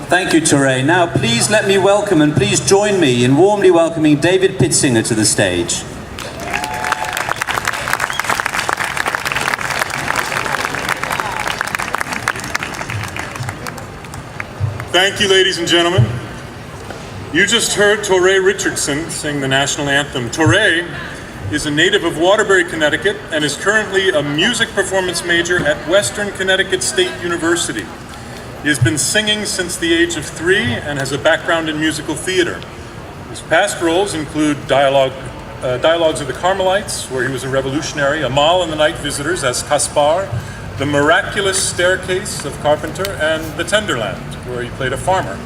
Thank you, Torre. Now, please let me welcome and please join me in warmly welcoming David Pitzinger to the stage. Thank you, ladies and gentlemen. You just heard Torre Richardson sing the national anthem. Torre is a native of Waterbury, Connecticut, and is currently a music performance major at Western Connecticut State University. He has been singing since the age of 3 and has a background in musical theater. His past roles include Dialogues of the Carmelites, where he was a revolutionary, Amal and the Night Visitors as Caspar, The Miraculous Staircase of Carpenter, and The Tenderland, where he played a farmer.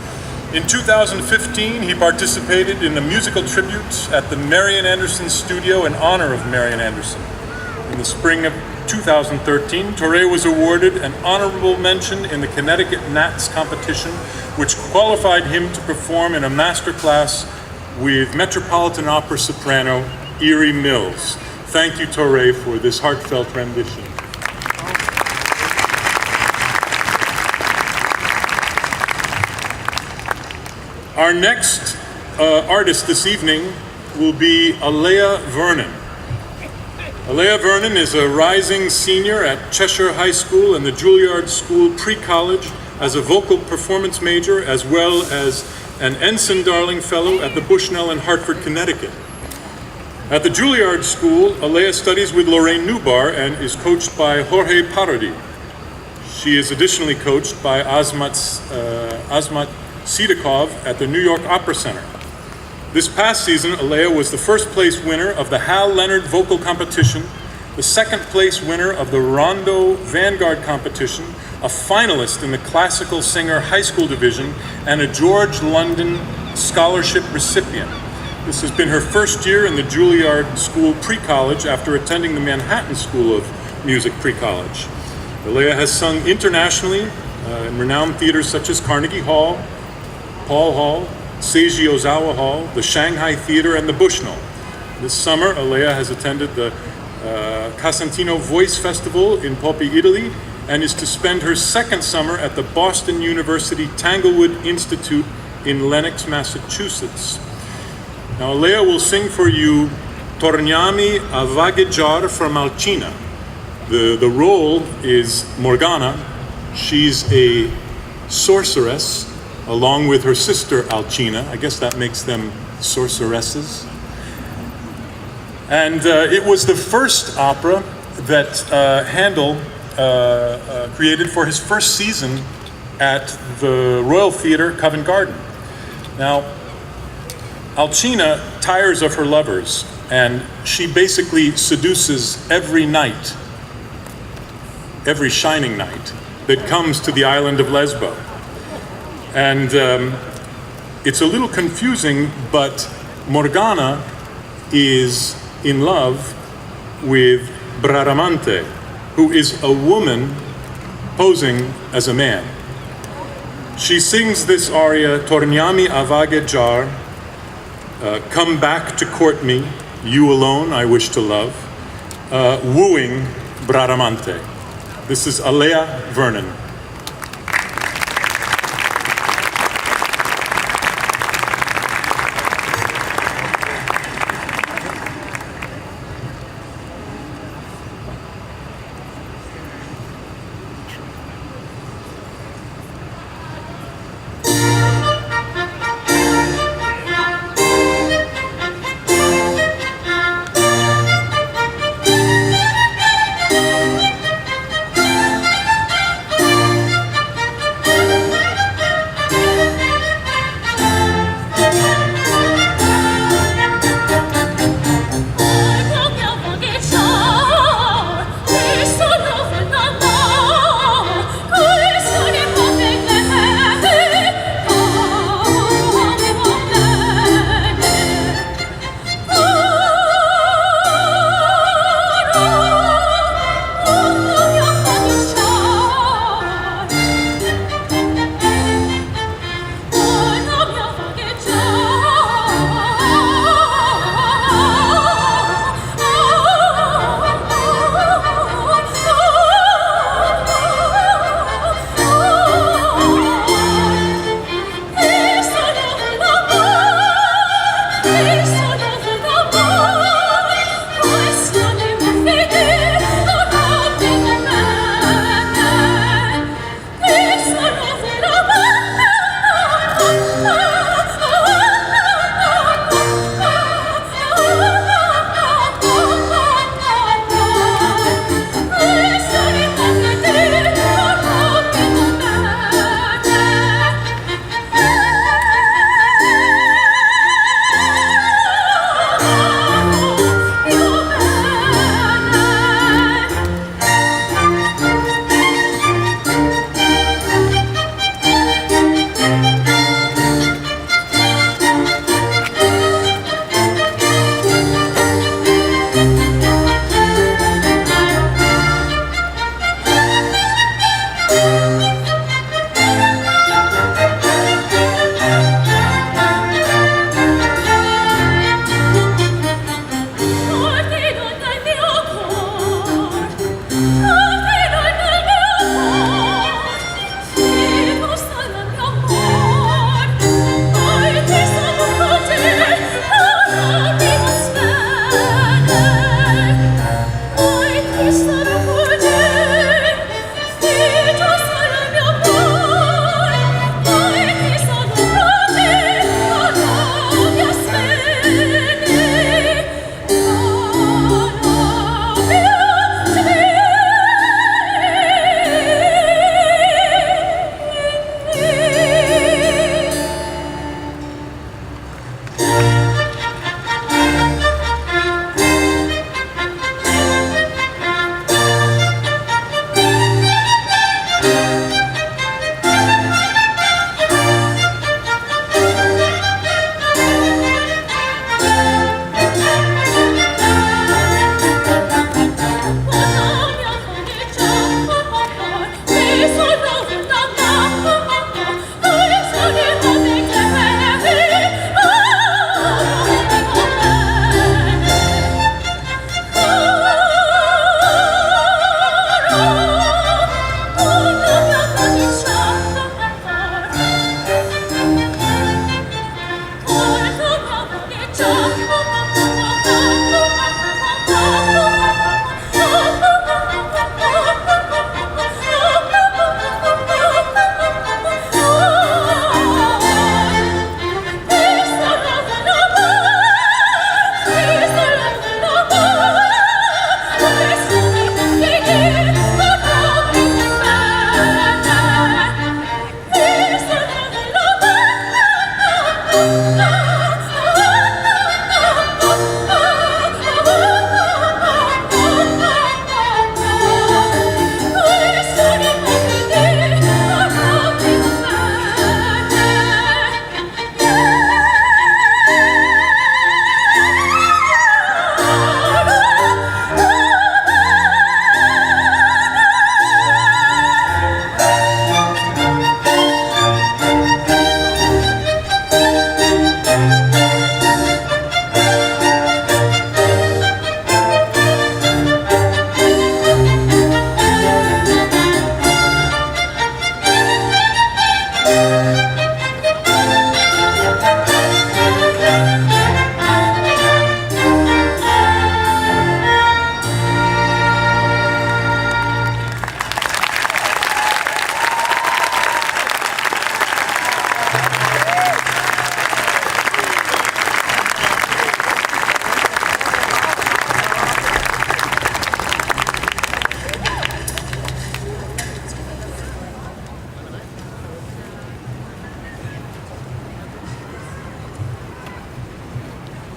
In 2015, he participated in a musical tribute at the Marian Anderson Studio in honor of Marian Anderson. In the spring of 2013, Torre was awarded an honorable mention in the Connecticut Nats competition, which qualified him to perform in a master class with Metropolitan Opera soprano Erie Mills. Thank you, Torre, for this heartfelt rendition. Our next artist this evening will be Alea Vernon. Alea Vernon is a rising senior at Cheshire High School and the Juilliard School Pre-College as a vocal performance major, as well as an Ensign Darling Fellow at the Bushnell in Hartford, Connecticut. At the Juilliard School, Alea studies with Lorraine Newbar and is coached by Jorge Parodi. She is additionally coached by Azmat Sidakov at the New York Opera Center. This past season, Alea was the first place winner of the Hal Leonard Vocal Competition, the second place winner of the Rondo Vanguard Competition, a finalist in the Classical Singer High School Division, and a George London Scholarship recipient. This has been her first year in the Juilliard School Pre-College after attending the Manhattan School of Music Pre-College. Alea has sung internationally in renowned theaters such as Carnegie Hall, Paul Hall, Seiji Ozawa Hall, the Shanghai Theater, and the Bushnell. This summer, Alea has attended the Casentino Voice Festival in Poppi, Italy, and is to spend her second summer at the Boston University Tanglewood Institute in Lenox, Massachusetts. Now, Alea will sing for you Torniami a vagheggiar from Alcina. The role is Morgana. She's a sorceress, along with her sister Alcina. I guess that makes them sorceresses. And it was the first opera that Handel created for his first season at the Royal Theatre, Covent Garden. Now, Alcina tires of her lovers, and she basically seduces every knight, every shining knight that comes to the island of Lesbos. And it's a little confusing, but Morgana is in love with Bradamante, who is a woman posing as a man. She sings this aria, Torniami a vagheggiar, come back to court me, you alone I wish to love, wooing Bradamante. This is Alea Vernon.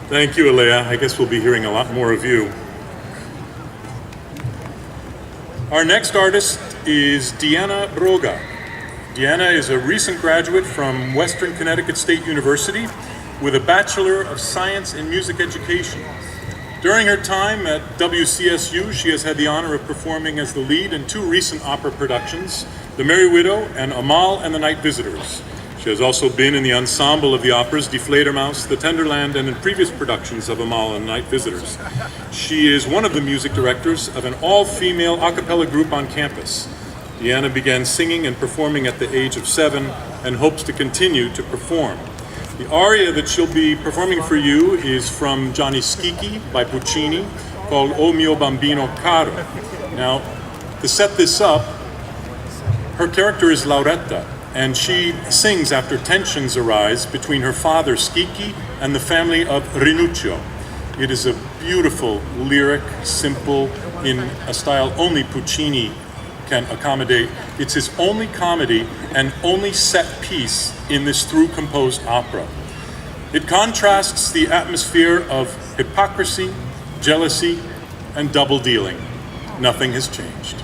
Thank you, Alea. I guess we'll be hearing a lot more of you. Our next artist is Diana Broga. Diana is a recent graduate from Western Connecticut State University with a Bachelor of Science in Music Education. During her time at WCSU, she has had the honor of performing as the lead in two recent opera productions, The Merry Widow and Amal and the Night Visitors. She has also been in the ensemble of the operas Die Fledermaus, The Tenderland, and in previous productions of Amal and the Night Visitors. She is one of the music directors of an all-female a cappella group on campus. Diana began singing and performing at the age of 7 and hopes to continue to perform. The aria that she'll be performing for you is from Gianni Schicchi by Puccini, called O mio bambino caro. Now, to set this up, her character is Lauretta, and she sings after tensions arise between her father Schicchi and the family of Rinuccio. It is a beautiful lyric, simple, in a style only Puccini can accommodate. It's his only comedy and only set piece in this through-composed opera. It contrasts the atmosphere of hypocrisy, jealousy, and double-dealing. Nothing has changed.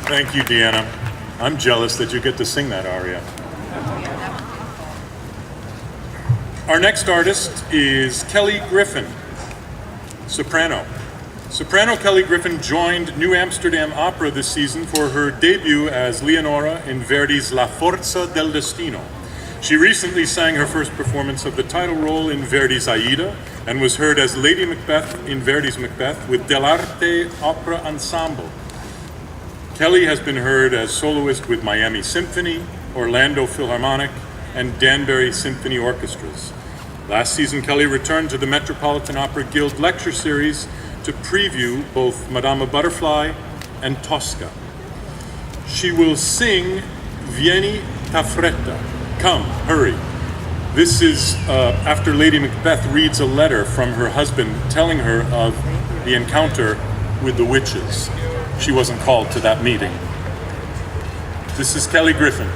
Thank you, Deanna. I'm jealous that you get to sing that aria. Our next artist is Kelly Griffin, soprano. Soprano Kelly Griffin joined New Amsterdam Opera this season for her debut as Leonora in Verdi's La Forza del Destino. She recently sang her first performance of the title role in Verdi's Aida and was heard as Lady Macbeth in Verdi's Macbeth with Dell'Arte Opera Ensemble. Kelly has been heard as soloist with Miami Symphony, Orlando Philharmonic, and Danbury Symphony Orchestras. Last season, Kelly returned to the Metropolitan Opera Guild Lecture Series to preview both Madama Butterfly and Tosca. She will sing Vieni Taffretta, Come, Hurry. This is after Lady Macbeth reads a letter from her husband telling her of the encounter with the witches. She wasn't called to that meeting. This is Kelly Griffin.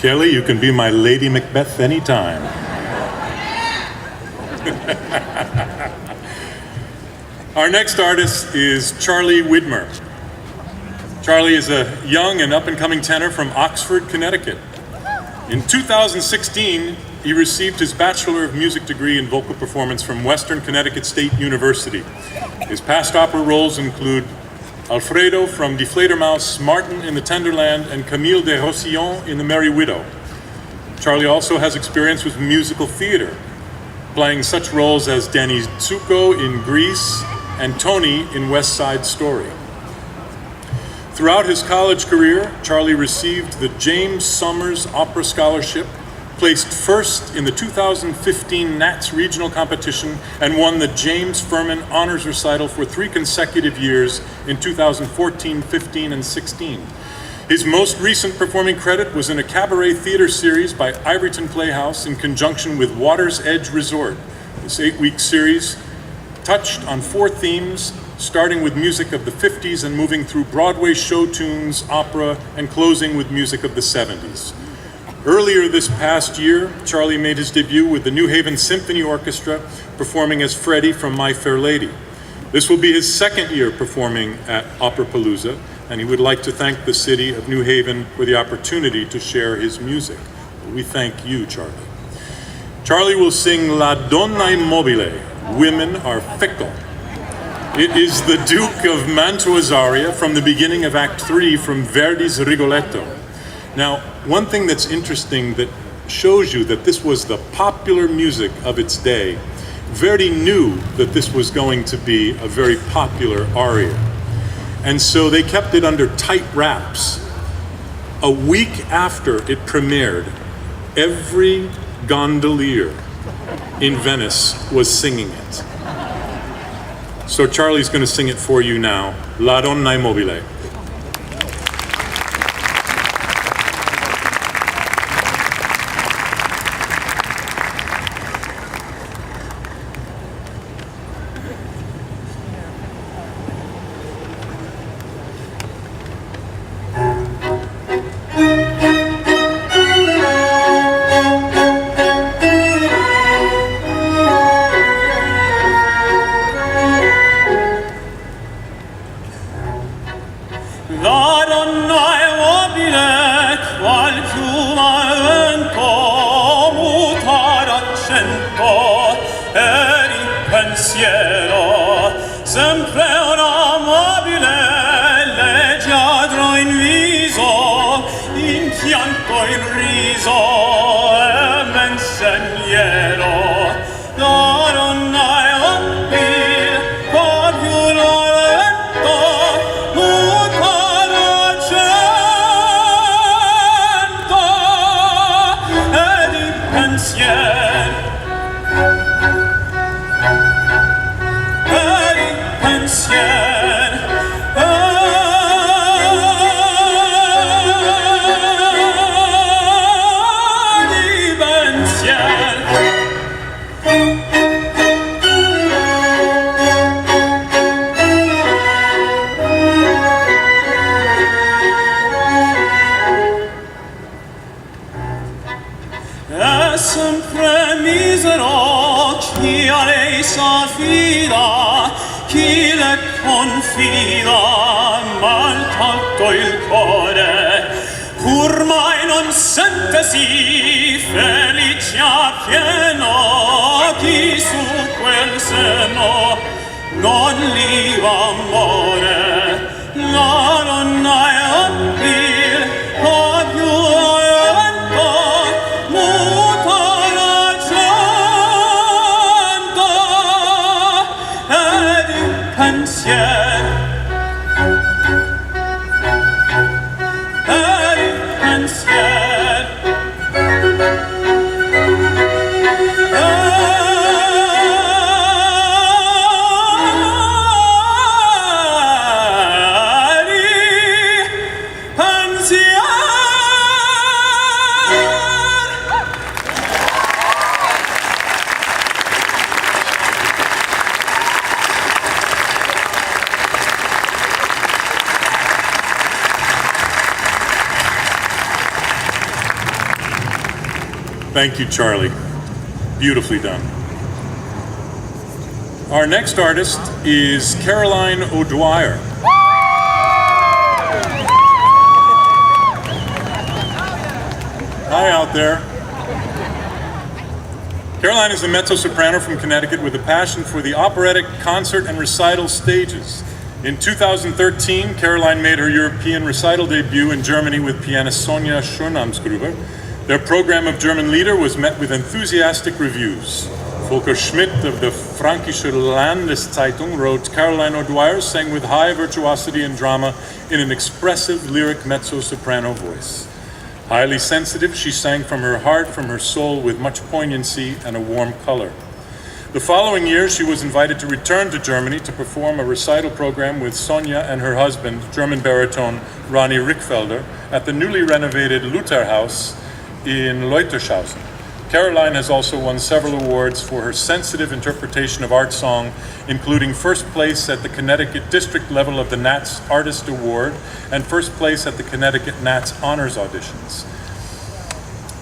Kelly, you can be my Lady Macbeth anytime. Our next artist is Charlie Widmer. Charlie is a young and up-and-coming tenor from Oxford, Connecticut. In 2016, he received his Bachelor of Music degree in vocal performance from Western Connecticut State University. His past opera roles include Alfredo from Die Fledermaus, Martin in the Tenderland, and Camille de Rossillon in The Merry Widow. Charlie also has experience with musical theater, playing such roles as Danny Zuko in Grease and Tony in West Side Story. Throughout his college career, Charlie received the James Summers Opera Scholarship, placed first in the 2015 Nats Regional Competition, and won the James Furman Honors Recital for 3 consecutive years in 2014, 15, and 16. His most recent performing credit was in a cabaret theater series by Ivoryton Playhouse in conjunction with Water's Edge Resort. This 8-week series touched on 4 themes, starting with music of the 50s and moving through Broadway show tunes, opera, and closing with music of the 70s. Earlier this past year, Charlie made his debut with the New Haven Symphony Orchestra, performing as Freddie from My Fair Lady. This will be his second year performing at Opera Palooza, and he would like to thank the city of New Haven for the opportunity to share his music. We thank you, Charlie. Charlie will sing La Donna Immobile, Women Are Fickle. It is the Duke of Mantua's aria from the beginning of Act 3 from Verdi's Rigoletto. Now, one thing that's interesting that shows you that this was the popular music of its day, Verdi knew that this was going to be a very popular aria. And so they kept it under tight wraps. A week after it premiered, every gondolier in Venice was singing it. So Charlie's going to sing it for you now, La Donna Immobile. La donna immobile, qual piuma vento, mutar accento, ed in pensiero, sempre una mobile, leggiadro in viso, in pianto in riso, e mensegnero. La donna immobile, qual piuma vento, mutar accento, ed in pensiero, ed in pensiero, ed in pensiero. È sempre misero chi a lei s'affida, chi le confida, mal tanto il cuore, pur mai non sentesi felice appieno, chi su quel seno non li va amore. La donna è abil, o più violento, mutar accento, ed in pensiero, ed in pensiero, ed in Thank you, Charlie. Beautifully done. Our next artist is Caroline O'Dwyer. Hi out there. Caroline is a mezzo-soprano from Connecticut with a passion for the operatic, concert, and recital stages. In 2013, Caroline made her European recital debut in Germany with pianist Sonja Schönamsgruber. Their program of German Lieder was met with enthusiastic reviews. Volker Schmidt of the Frankische Landeszeitung wrote, Caroline O'Dwyer sang with high virtuosity and drama in an expressive lyric mezzo-soprano voice. Highly sensitive, she sang from her heart, from her soul, with much poignancy and a warm color. The following year, she was invited to return to Germany to perform a recital program with Sonja and her husband, German baritone Ronny Rickfelder, at the newly renovated Lutherhaus in Leutershausen. Caroline has also won several awards for her sensitive interpretation of art song, including first place at the Connecticut district level of the Nats Artist Award and first place at the Connecticut Nats Honors Auditions.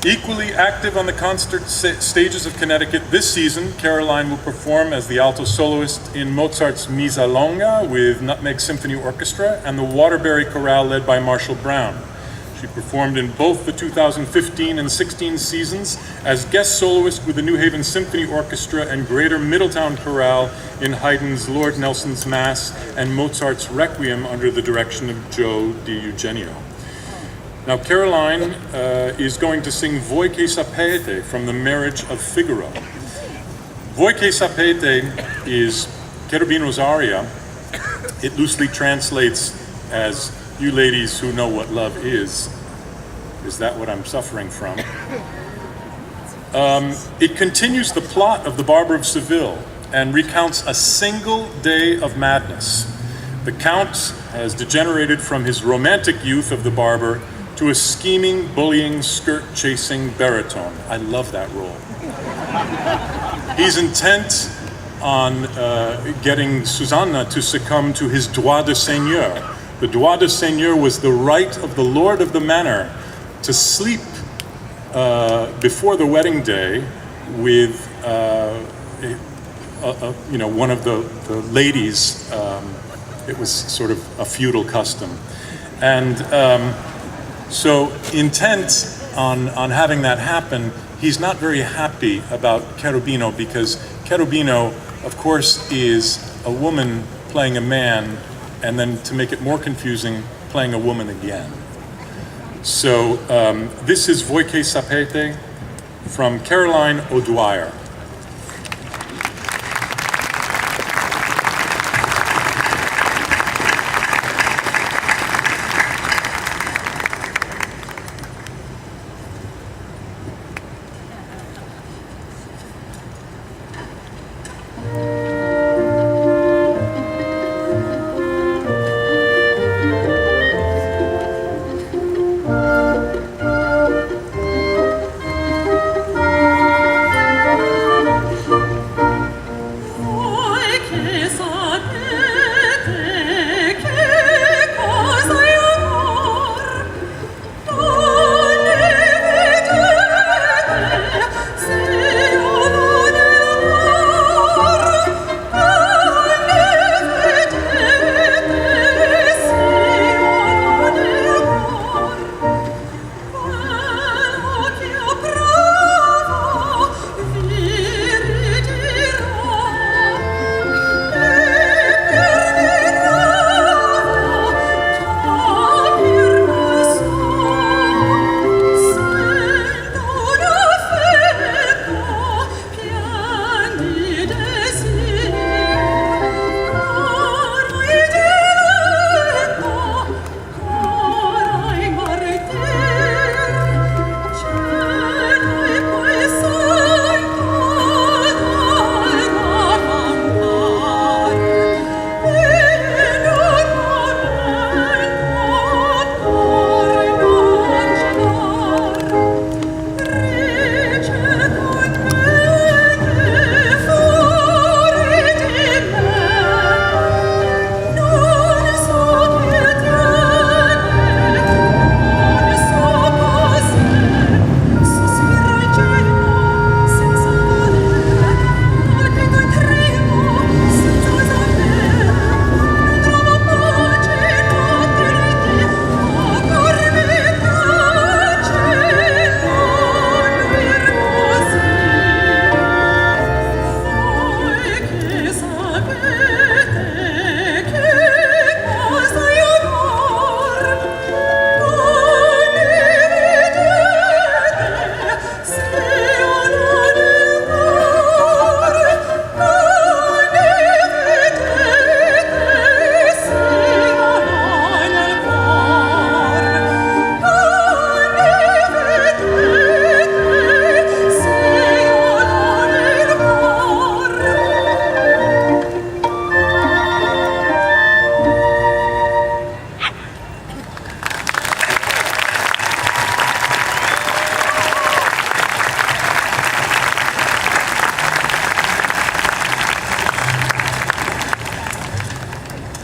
Equally active on the concert stages of Connecticut this season, Caroline will perform as the alto soloist in Mozart's Misa Longa with Nutmeg Symphony Orchestra and the Waterbury Chorale led by Marshall Brown. She performed in both the 2015 and 16 seasons as guest soloist with the New Haven Symphony Orchestra and Greater Middletown Chorale in Haydn's Lord Nelson's Mass and Mozart's Requiem under the direction of Joe DiEugenio. Now Caroline is going to sing Voi che sapete from The Marriage of Figaro. Voi che sapete is Cherubino's aria. It loosely translates as you ladies who know what love is. Is that what I'm suffering from? It continues the plot of The Barber of Seville and recounts a single day of madness. The Count has degenerated from his romantic youth of the barber to a scheming, bullying, skirt-chasing baritone. I love that role. He's intent on getting Susanna to succumb to his droit de seigneur. The droit de seigneur was the right of the lord of the manor to sleep before the wedding day with one of the ladies. It was sort of a feudal custom. And so intent on having that happen, he's not very happy about Cherubino because Cherubino, of course, is a woman playing a man, and then to make it more confusing, playing a woman again. So this is Voi che sapete from Caroline O'Dwyer.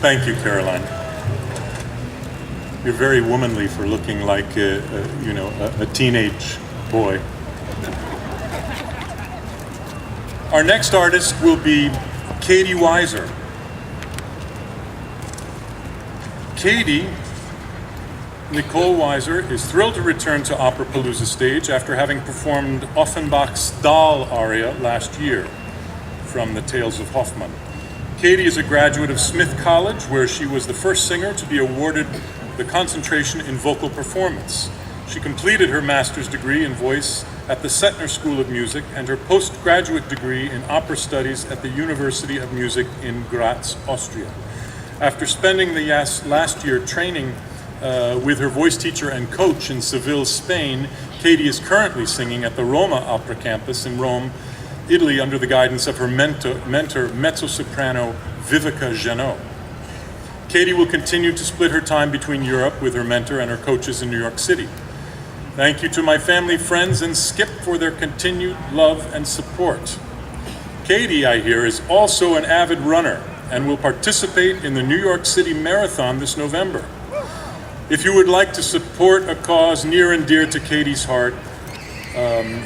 Thank you, Caroline. You're very womanly for looking like a teenage boy. Our next artist will be Katie Weiser. Katie Nicole Weiser is thrilled to return to Opera Palooza stage after having performed Offenbach's Dahl aria last year from the Tales of Hoffmann. Katie is a graduate of Smith College, where she was the first singer to be awarded the concentration in vocal performance. She completed her master's degree in voice at the Settner School of Music and her postgraduate degree in opera studies at the University of Music in Graz, Austria. After spending the last year training with her voice teacher and coach in Seville, Spain, Katie is currently singing at the Roma Opera Campus in Rome, Italy, under the guidance of her mentor mezzo-soprano Vivica Janot. Katie will continue to split her time between Europe with her mentor and her coaches in New York City. Thank you to my family, friends, and Skip for their continued love and support. Katie, I hear, is also an avid runner and will participate in the New York City Marathon this November. If you would like to support a cause near and dear to Katie's heart,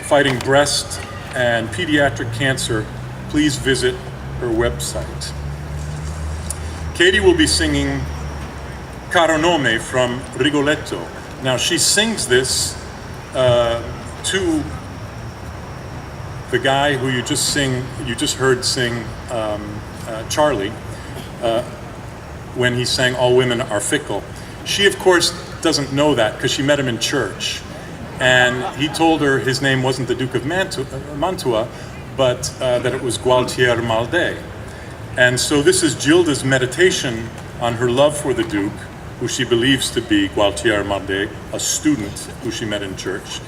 fighting breast and pediatric cancer, please visit her website. Katie will be singing Caro Nome from Rigoletto. Now, she sings this to the guy who you just heard sing Charlie, when he sang All Women Are Fickle. She, of course, doesn't know that because she met him in church. And he told her his name wasn't the Duke of Mantua, but that it was Gualtier Malde. And so this is Gilda's meditation on her love for the Duke, who she believes to be Gualtier Malde, a student who she met in church.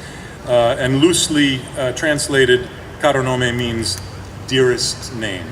And loosely translated, Caro Nome means dearest name.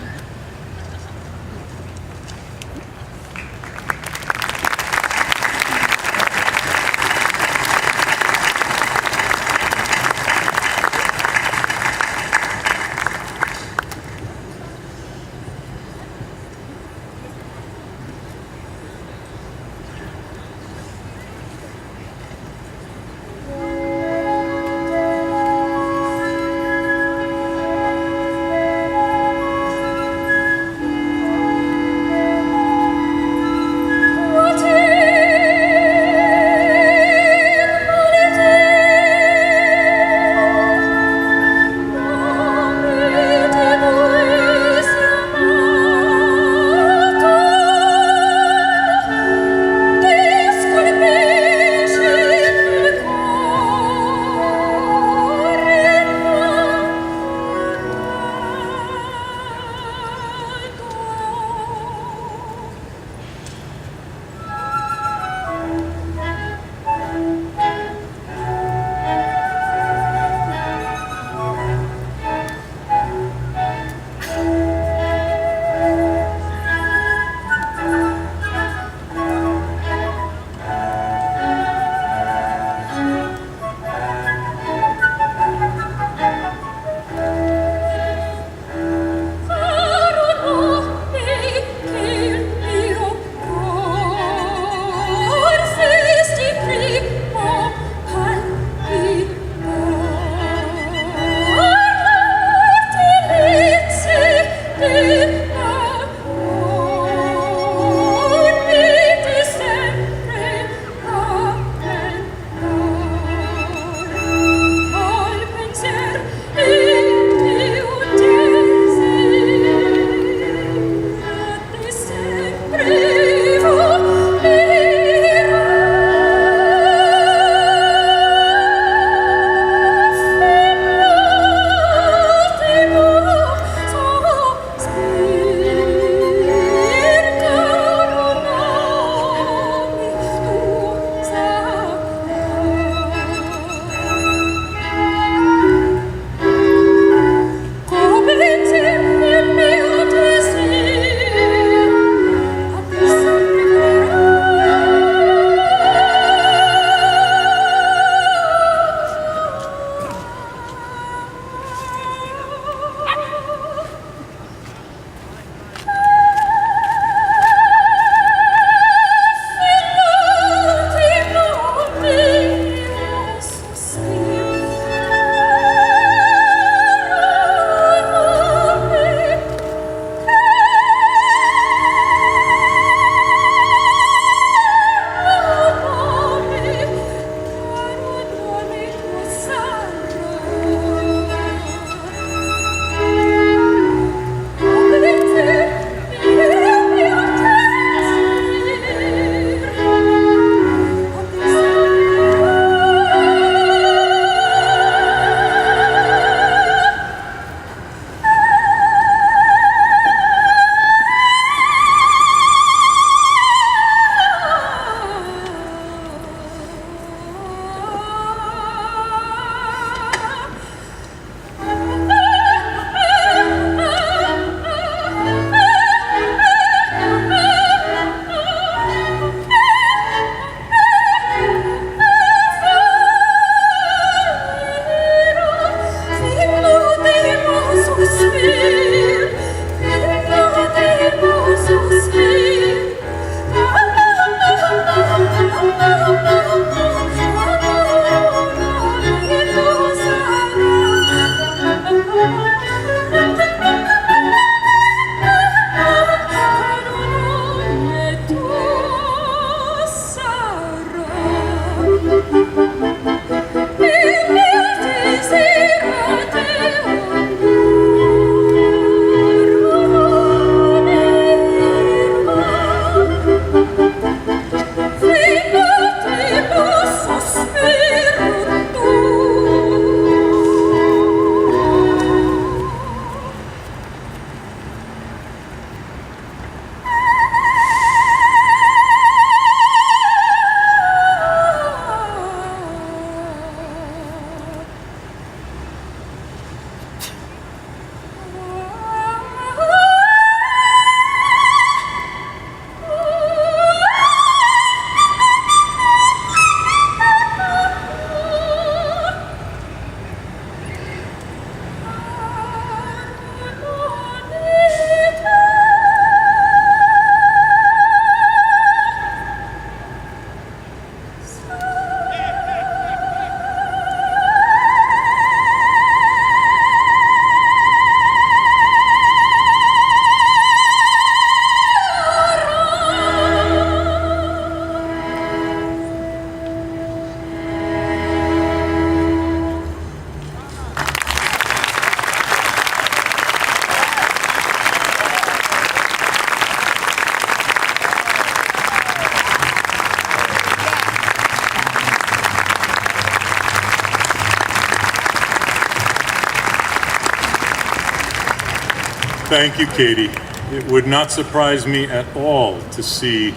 Thank you, Katie. It would not surprise me at all to see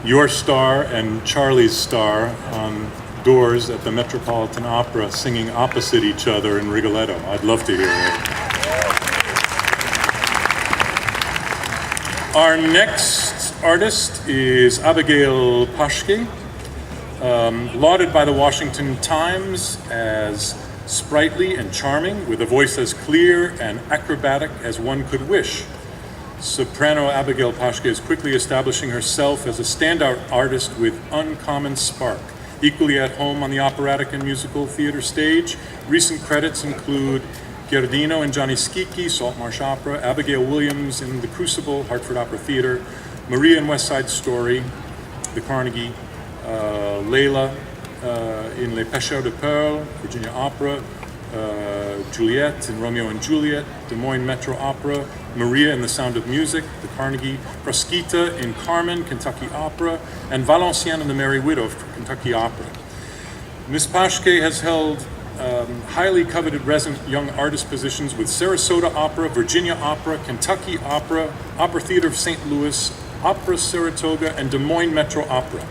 your star and Charlie's star on doors at the Metropolitan Opera singing opposite each other in Rigoletto. I'd love to hear it. Our next artist is Abigail Paschke, lauded by the Washington Times as sprightly and charming, with a voice as clear and acrobatic as one could wish. Soprano Abigail Paschke is quickly establishing herself as a standout artist with uncommon spark. Equally at home on the operatic and musical theater stage, recent credits include Giardino and Johnny Schicchi, Salt Marsh Opera, Abigail Williams in The Crucible, Hartford Opera Theater, Maria and West Side Story, the Carnegie, Layla in Les Pêcheurs de Perles, Virginia Opera, Juliet in Romeo and Juliet, Des Moines Metro Opera, Maria in The Sound of Music, the Carnegie, Frasquita in Carmen, Kentucky Opera, and Valenciennes in The Merry Widow, Kentucky Opera. Ms. Paschke has held highly coveted resident young artist positions with Sarasota Opera, Virginia Opera, Kentucky Opera, Opera Theater of St. Louis, Opera Saratoga, and Des Moines Metro Opera.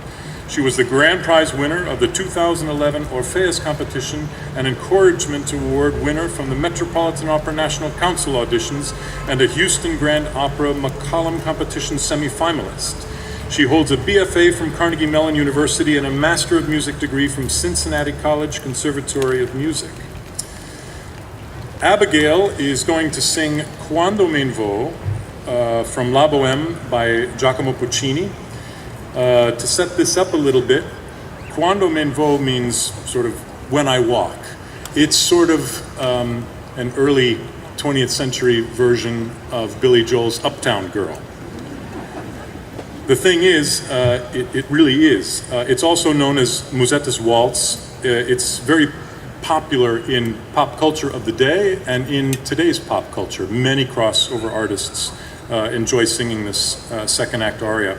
She was the grand prize winner of the 2011 Orpheus competition and encouragement award winner from the Metropolitan Opera National Council auditions and a Houston Grand Opera McCollum competition semi-finalist. She holds a BFA from Carnegie Mellon University and a Master of Music degree from Cincinnati College Conservatory of Music. Abigail is going to sing Quando me vo from La Bohème by Giacomo Puccini. To set this up a little bit, Quando me vo means sort of when I walk. It's sort of an early 20th century version of Billy Joel's Uptown Girl. The thing is, it really is. It's also known as Musetta's Waltz. It's very popular in pop culture of the day and in today's pop culture. Many crossover artists enjoy singing this second act aria.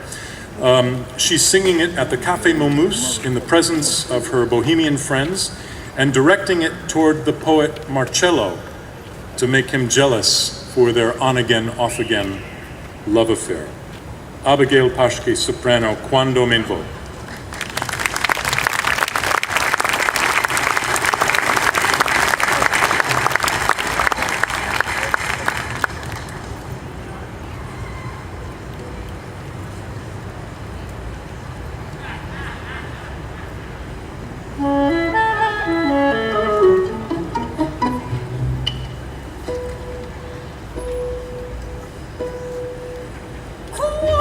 She's singing it at the Café Momus in the presence of her bohemian friends and directing it toward the poet Marcello to make him jealous for their on-again, off-again love affair. Abigail Paschke, soprano, Quando me vo. Quando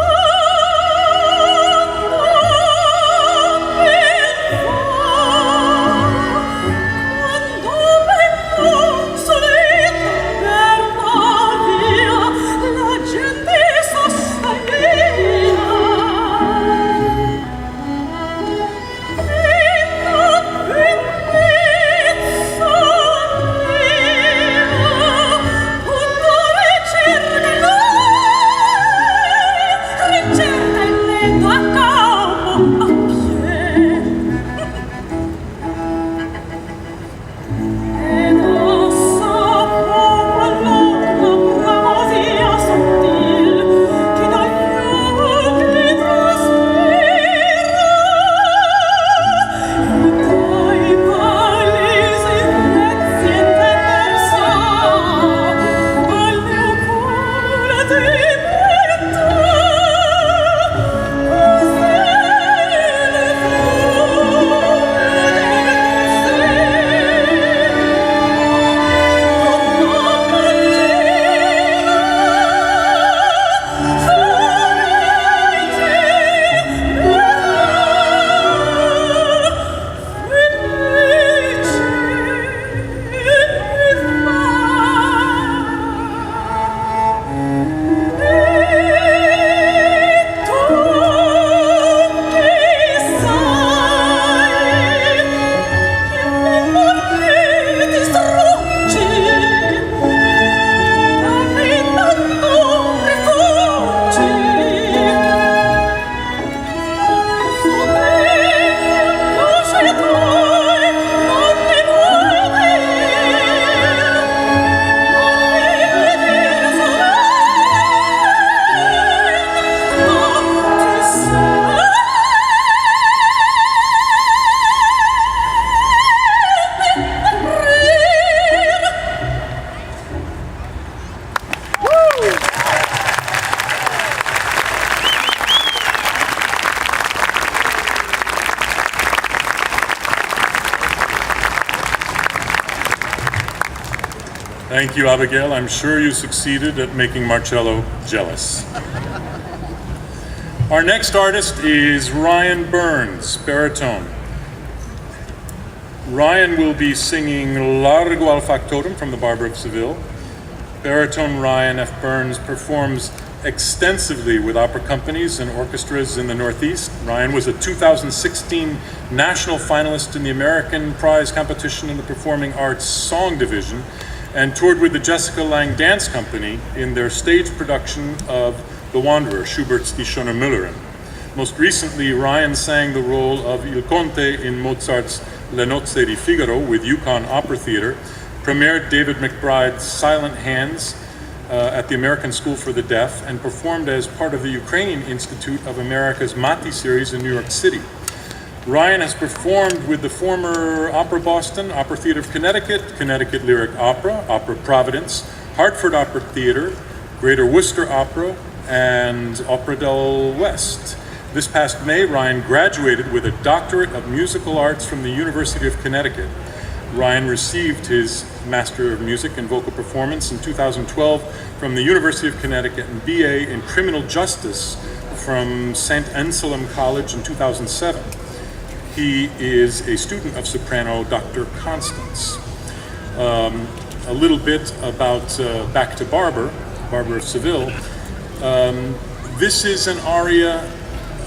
Thank you, Abigail. I'm sure you succeeded at making Marcello jealous. Our next artist is Ryan Burns, baritone. Ryan will be singing Largo al Factotum from The Barber of Seville. Baritone Ryan F. Burns performs extensively with opera companies and orchestras in the Northeast. Ryan was a 2016 national finalist in the American Prize competition in the Performing Arts Song Division and toured with the Jessica Lange Dance Company in their stage production of The Wanderer, Schubert's Die Schöne Müllerin. Most recently, Ryan sang the role of Il Conte in Mozart's Le Nozze di Figaro with Yukon Opera Theater, premiered David McBride's Silent Hands at the American School for the Deaf, and performed as part of the Ukrainian Institute of America's Mati series in New York City. Ryan has performed with the former Opera Boston, Opera Theater of Connecticut, Connecticut Lyric Opera, Opera Providence, Hartford Opera Theater, Greater Worcester Opera, and Opera del West. This past May, Ryan graduated with a Doctorate of Musical Arts from the University of Connecticut. Ryan received his Master of Music and Vocal Performance in 2012 from the University of Connecticut and BA in Criminal Justice from St. Anselm College in 2007. He is a student of soprano Dr. Constance. A little bit about Back to Barber of Seville. This is an aria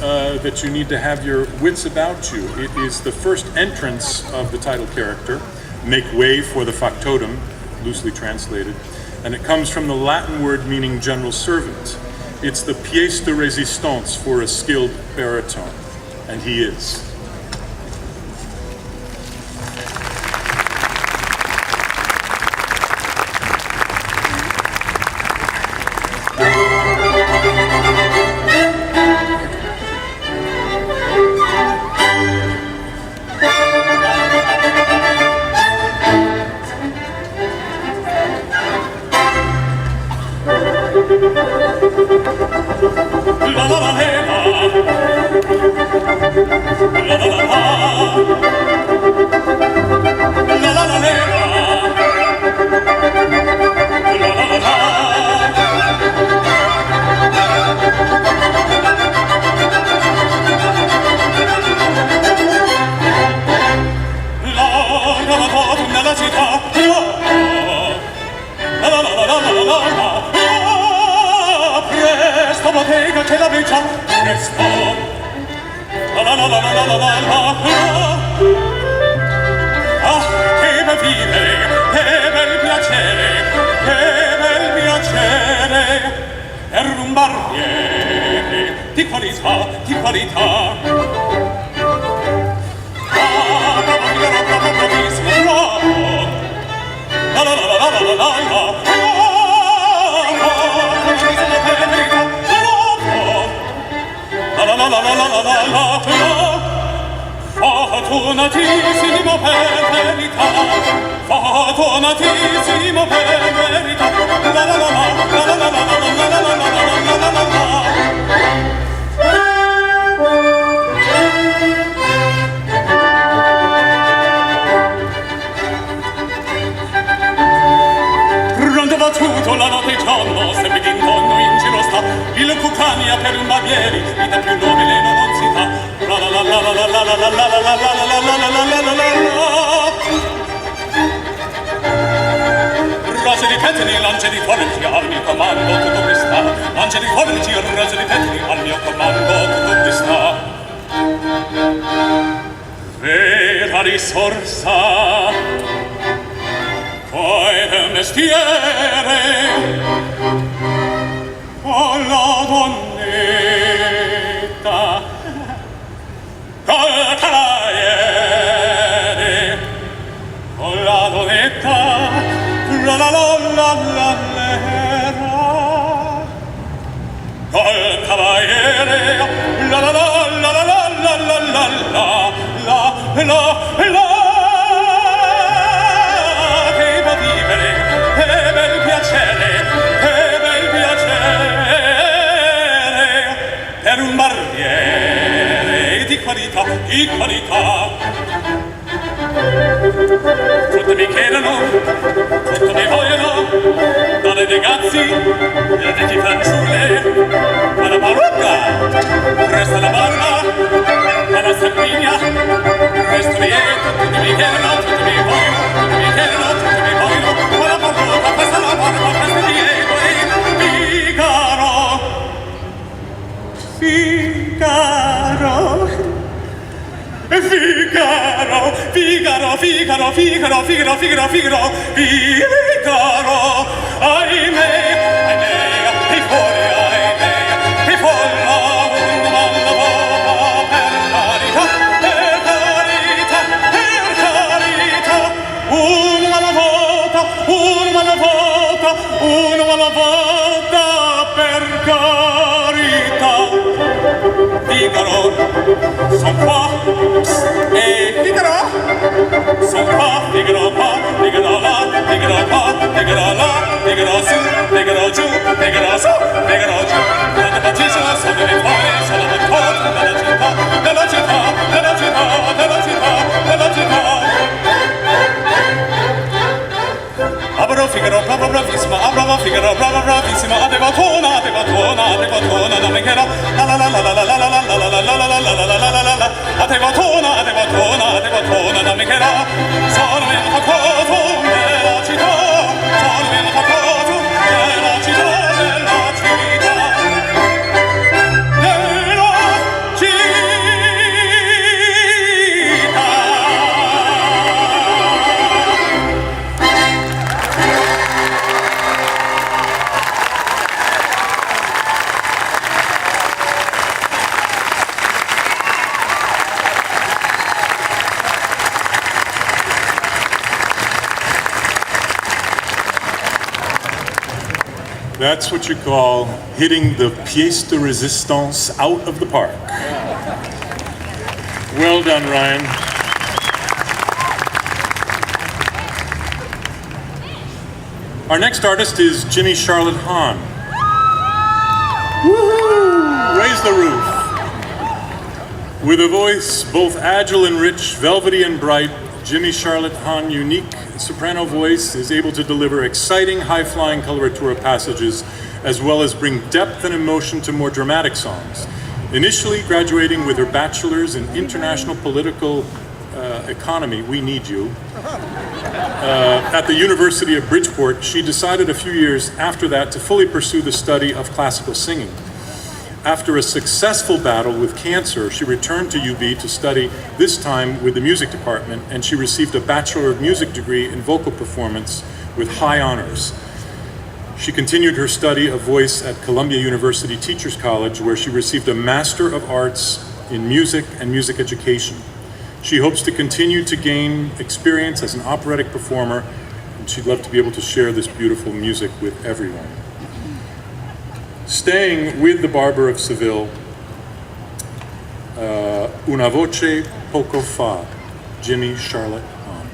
that you need to have your wits about you. It is the first entrance of the title character, Make Way for the Factotum, loosely translated, and it comes from the Latin word meaning general servant. It's the pièce de résistance for a skilled baritone, and he is. Tutti mi chiedono, tutti mi vogliono, Figaro, Figaro, Figaro, Figaro, Figaro, Figaro, ahimè, ahimè, e fuori, ahimè, e folla una volta per carità, per carità, per carità, una alla volta, una alla volta, una alla volta per carità. Figaro, son qua, e Figaro, son qua, Figaro qua, Figaro là, Figaro qua, Figaro là, Figaro su, Figaro giù, Figaro su, Figaro giù. Quando battesimo sono le fuori, sono le porte della città, della città, della città, della città, della città. Bravo Figaro, bravo bravissima, bravo Figaro, bravo bravissima, adevatona, adevatona, adevatona, non mi chieda, la la la la la la la la la la la la la la la la la la la, adevatona, adevatona, adevatona, non mi chieda, sono il facoto della città, sono il facoto della città, della città, della città. That's what you call hitting the pièce de résistance out of the park. Well done, Ryan. Our next artist is Ginny Charlotte Hahn. Woohoo! Raise the roof. With a voice both agile and rich, velvety and bright, Ginny Charlotte Hahn's unique soprano voice is able to deliver exciting, high-flying coloratura passages, as well as bring depth and emotion to more dramatic songs. Initially graduating with her bachelor's in international political economy, we need you, at the University of Bridgeport, she decided a few years after that to fully pursue the study of classical singing. After a successful battle with cancer, she returned to UB to study, this time with the music department, and she received a Bachelor of Music degree in vocal performance with high honors. She continued her study of voice at Columbia University Teachers College, where she received a Master of Arts in Music and Music Education. She hopes to continue to gain experience as an operatic performer, and she'd love to be able to share this beautiful music with everyone. Staying with the Barber of Seville, Una voce poco fa, Ginny Charlotte Hahn.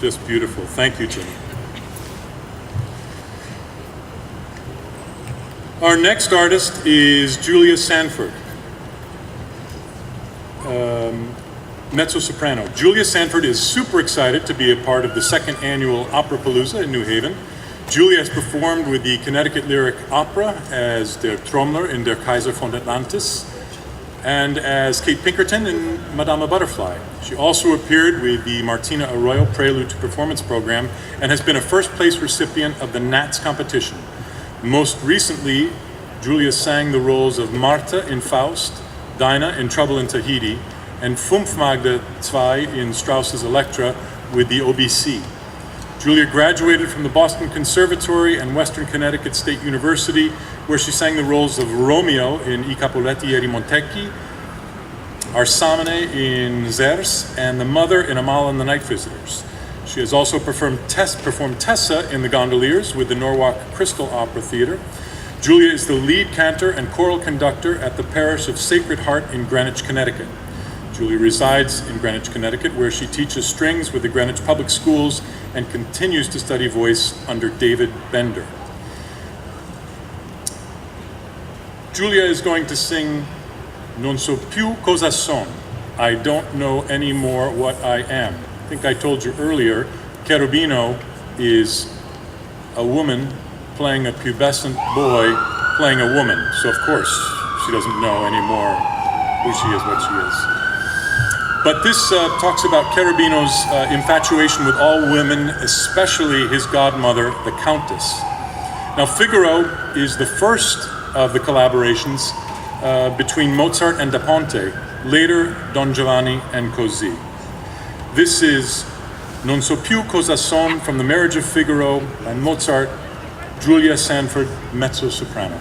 Just beautiful. Thank you, Jimmy. Our next artist is Julia Sanford, mezzo-soprano. Julia Sanford is super excited to be a part of the second annual Opera Palooza in New Haven. Julia has performed with the Connecticut Lyric Opera as Der Trommler in Der Kaiser von Atlantis and as Kate Pinkerton in Madama Butterfly. She also appeared with the Martina Arroyo Prelude to Performance program and has been a first place recipient of the Nats competition. Most recently, Julia sang the roles of Martha in Faust, Dinah in Trouble in Tahiti, and Fünfmagde II in Strauss's Elektra with the OBC. Julia graduated from the Boston Conservatory and Western Connecticut State University, where she sang the roles of Romeo in I Capuletti e i Montecchi, Arsamene in Zers, and the mother in Amal and the Night Visitors. She has also performed Tessa in The Gondoliers with the Norwalk Crystal Opera Theatre. Julia is the lead cantor and choral conductor at the Parish of Sacred Heart in Greenwich, Connecticut. Julia resides in Greenwich, Connecticut, where she teaches strings with the Greenwich Public Schools and continues to study voice under David Bender. Julia is going to sing Non so più cosa son. I don't know anymore what I am. I think I told you earlier, Cherubino is a woman playing a pubescent boy playing a woman. So of course, she doesn't know anymore who she is, what she is. But this talks about Cherubino's infatuation with all women, especially his godmother, the Countess. Now, Figaro is the first of the collaborations between Mozart and Da Ponte, later Don Giovanni and Così. This is Non so più cosa son from The Marriage of Figaro by Mozart, Julia Sanford, mezzo-soprano.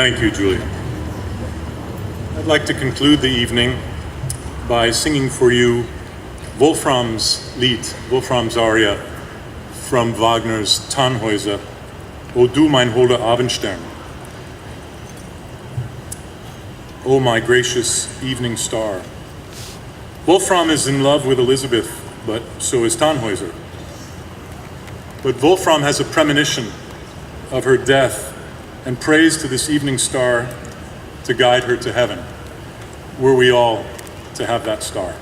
Thank you, Julia. I'd like to conclude the evening by singing for you Wolfram's Lied, Wolfram's aria from Wagner's Tannhäuser, O du mein holder Abendstern. O my gracious evening star. Wolfram is in love with Elizabeth, but so is Tannhäuser. But Wolfram has a premonition of her death and prays to this evening star to guide her to heaven. Were we all to have that star?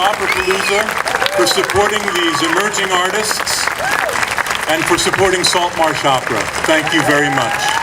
Opera Palooza, for supporting these emerging artists, and for supporting Salt Marsh Opera. Thank you very much.